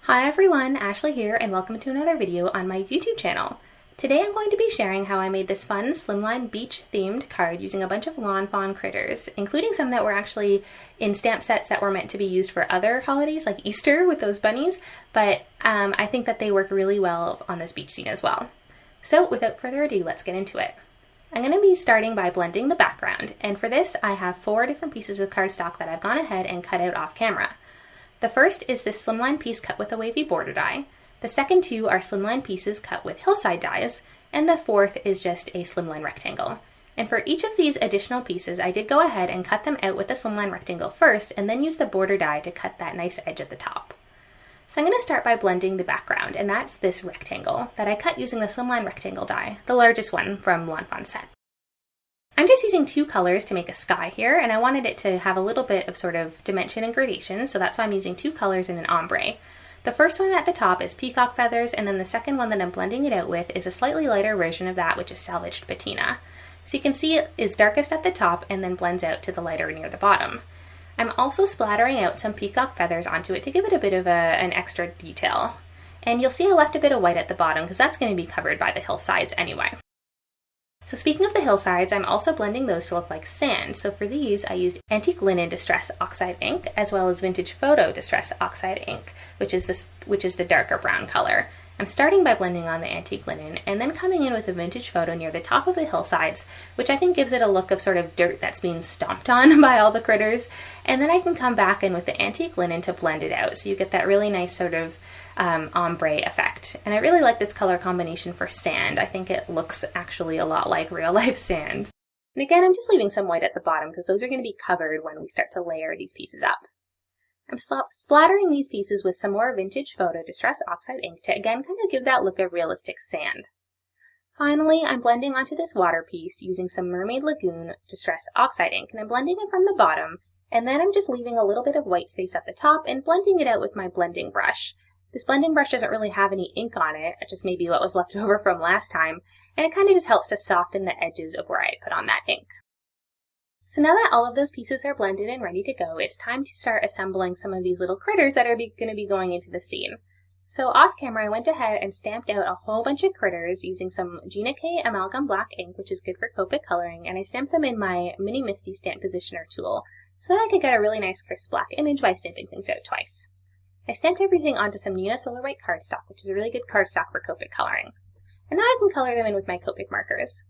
Hi everyone, Ashley here and welcome to another video on my YouTube channel. Today I'm going to be sharing how I made this fun Slimline beach themed card using a bunch of Lawn Fawn critters, including some that were actually in stamp sets that were meant to be used for other holidays like Easter with those bunnies, but I think that they work really well on this beach scene as well. So without further ado, let's get into it. I'm going to be starting by blending the background, and for this I have 4 different pieces of cardstock that I've gone ahead and cut out off camera. The first is this Slimline piece cut with a wavy border die. The second 2 are Slimline pieces cut with Hillside dies, and the fourth is just a Slimline rectangle. And for each of these additional pieces, I did go ahead and cut them out with the Slimline rectangle first, and then use the border die to cut that nice edge at the top. So I'm going to start by blending the background, and that's this rectangle that I cut using the Slimline rectangle die, the largest one from Lawn Fawn set. I'm just using 2 colors to make a sky here, and I wanted it to have a little bit of sort of dimension and gradation, so that's why I'm using 2 colors in an ombre. The first one at the top is Peacock feathers, and then the second one that I'm blending it out with is a slightly lighter version of that, which is Salvaged Patina. So you can see it's darkest at the top and then blends out to the lighter near the bottom. I'm also splattering out some Peacock feathers onto it to give it a bit of an extra detail. And you'll see I left a bit of white at the bottom because that's going to be covered by the hillsides anyway. So speaking of the hillsides, I'm also blending those to look like sand. So for these, I used Antique Linen Distress Oxide ink, as well as Vintage Photo Distress Oxide ink, which is the darker brown color. I'm starting by blending on the Antique Linen, and then coming in with a Vintage Photo near the top of the hillsides, which I think gives it a look of sort of dirt that's being stomped on by all the critters. And then I can come back in with the Antique Linen to blend it out, so you get that really nice sort of ombre effect. And I really like this color combination for sand. I think it looks actually a lot like real life sand. And again, I'm just leaving some white at the bottom because those are going to be covered when we start to layer these pieces up. I'm splattering these pieces with some more Vintage Photo Distress Oxide ink to again kind of give that look of realistic sand. Finally, I'm blending onto this water piece using some Mermaid Lagoon Distress Oxide ink, and I'm blending it from the bottom, and then I'm just leaving a little bit of white space at the top and blending it out with my blending brush. This blending brush doesn't really have any ink on it, just maybe what was left over from last time, and it kind of just helps to soften the edges of where I put on that ink. So now that all of those pieces are blended and ready to go, it's time to start assembling some of these little critters that are going to be going into the scene. So off camera, I went ahead and stamped out a whole bunch of critters using some Gina Amalgam black ink, which is good for Copic coloring, and I stamped them in my Mini Misty stamp positioner tool so that I could get a really nice crisp black image by stamping things out twice. I stamped everything onto some Neenah Solar White cardstock, which is a really good cardstock for Copic coloring. And now I can color them in with my Copic markers.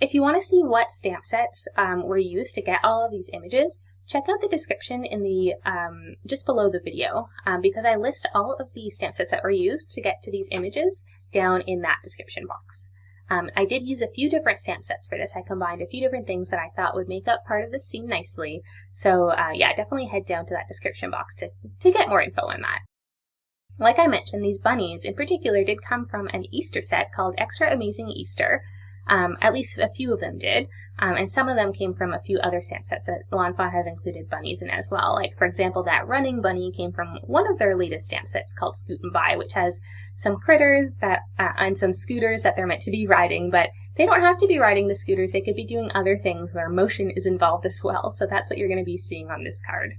If you want to see what stamp sets were used to get all of these images, check out the description in the just below the video, because I list all of the stamp sets that were used to get to these images down in that description box. I did use a few different stamp sets for this. I combined a few different things that I thought would make up part of the scene nicely. So yeah, definitely head down to that description box to get more info on that. Like I mentioned, these bunnies in particular did come from an Easter set called Extra Amazing Easter. At least a few of them did, and some of them came from a few other stamp sets that Lawn Fawn has included bunnies in as well. Like, for example, that running bunny came from one of their latest stamp sets called Scootin by, which has some critters that and some scooters that they're meant to be riding, but they don't have to be riding the scooters. They could be doing other things where motion is involved as well, so that's what you're going to be seeing on this card.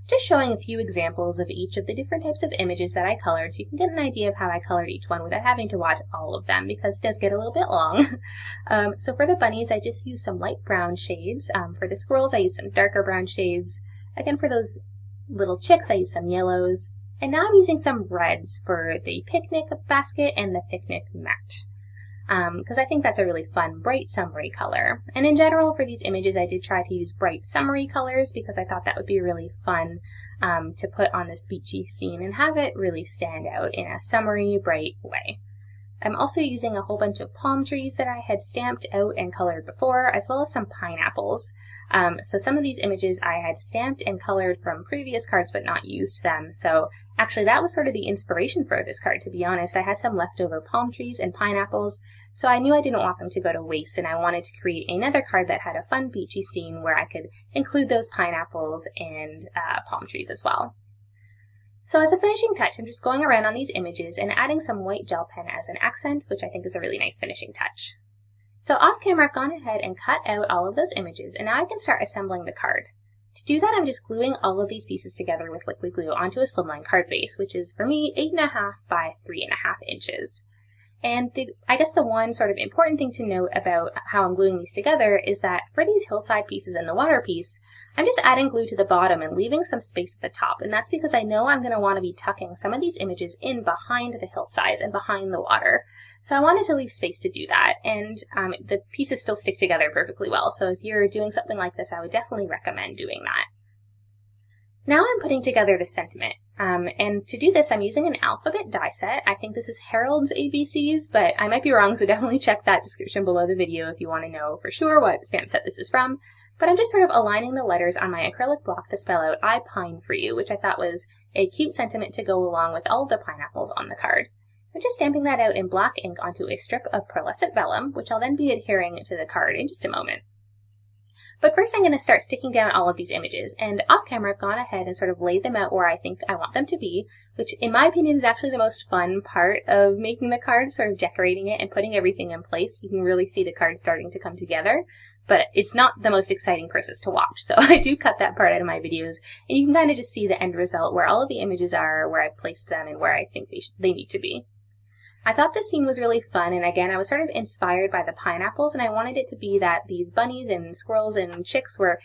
Just showing a few examples of each of the different types of images that I colored so you can get an idea of how I colored each one without having to watch all of them because it does get a little bit long. So for the bunnies, I just used some light brown shades. For the squirrels, I used some darker brown shades. Again, for those little chicks, I used some yellows. And now I'm using some reds for the picnic basket and the picnic mat. Because I think that's a really fun, bright summery color. And in general, for these images, I did try to use bright summery colors because I thought that would be really fun to put on this beachy scene and have it really stand out in a summery, bright way. I'm also using a whole bunch of palm trees that I had stamped out and colored before, as well as some pineapples. So some of these images I had stamped and colored from previous cards but not used them. So actually that was sort of the inspiration for this card, to be honest. I had some leftover palm trees and pineapples, so I knew I didn't want them to go to waste, and I wanted to create another card that had a fun beachy scene where I could include those pineapples and palm trees as well. So as a finishing touch, I'm just going around on these images and adding some white gel pen as an accent, which I think is a really nice finishing touch. So off camera, I've gone ahead and cut out all of those images, and now I can start assembling the card. To do that, I'm just gluing all of these pieces together with liquid glue onto a slimline card base, which is for me 8.5 by 3.5 inches. And I guess the one sort of important thing to note about how I'm gluing these together is that for these hillside pieces and the water piece, I'm just adding glue to the bottom and leaving some space at the top. And that's because I know I'm going to want to be tucking some of these images in behind the hillsides and behind the water. So I wanted to leave space to do that. And the pieces still stick together perfectly well. So if you're doing something like this, I would definitely recommend doing that. Now I'm putting together the sentiment. And to do this, I'm using an alphabet die set. I think this is Harold's ABCs, but I might be wrong, so definitely check that description below the video if you want to know for sure what stamp set this is from. But I'm just sort of aligning the letters on my acrylic block to spell out I pine for you, which I thought was a cute sentiment to go along with all the pineapples on the card. I'm just stamping that out in black ink onto a strip of pearlescent vellum, which I'll then be adhering to the card in just a moment. But first I'm going to start sticking down all of these images, and off camera I've gone ahead and sort of laid them out where I think I want them to be, which in my opinion is actually the most fun part of making the card, sort of decorating it and putting everything in place. You can really see the card starting to come together, but it's not the most exciting process to watch, so I do cut that part out of my videos, and you can kind of just see the end result where all of the images are, where I've placed them, and where I think they need to be. I thought this scene was really fun, and again, I was sort of inspired by the pineapples, and I wanted it to be that these bunnies and squirrels and chicks were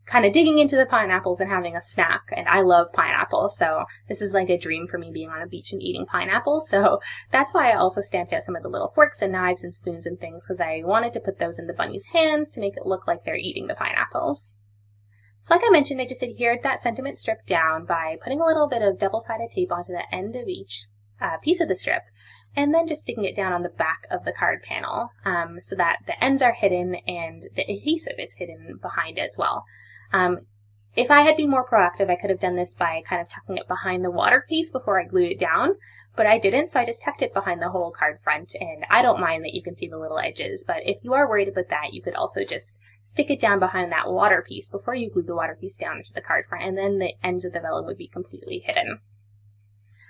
kind of digging into the pineapples and having a snack, and I love pineapples, so this is like a dream for me, being on a beach and eating pineapples, so that's why I also stamped out some of the little forks and knives and spoons and things, because I wanted to put those in the bunnies' hands to make it look like they're eating the pineapples. So like I mentioned, I just adhered that sentiment strip down by putting a little bit of double-sided tape onto the end of each piece of the strip, and then just sticking it down on the back of the card panel so that the ends are hidden and the adhesive is hidden behind it as well. If I had been more proactive, I could have done this by kind of tucking it behind the water piece before I glued it down, but I didn't, so I just tucked it behind the whole card front, and I don't mind that you can see the little edges, but if you are worried about that, you could also just stick it down behind that water piece before you glue the water piece down into the card front, and then the ends of the vellum would be completely hidden.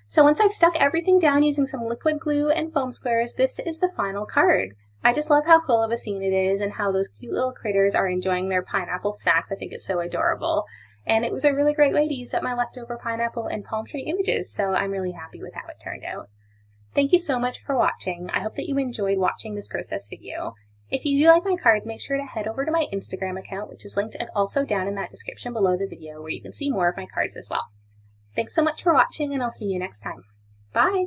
So once I've stuck everything down using some liquid glue and foam squares, this is the final card. I just love how cool of a scene it is and how those cute little critters are enjoying their pineapple snacks. I think it's so adorable. And it was a really great way to use up my leftover pineapple and palm tree images, so I'm really happy with how it turned out. Thank you so much for watching. I hope that you enjoyed watching this process video. If you do like my cards, make sure to head over to my Instagram account, which is linked also down in that description below the video, where you can see more of my cards as well. Thanks so much for watching, and I'll see you next time. Bye!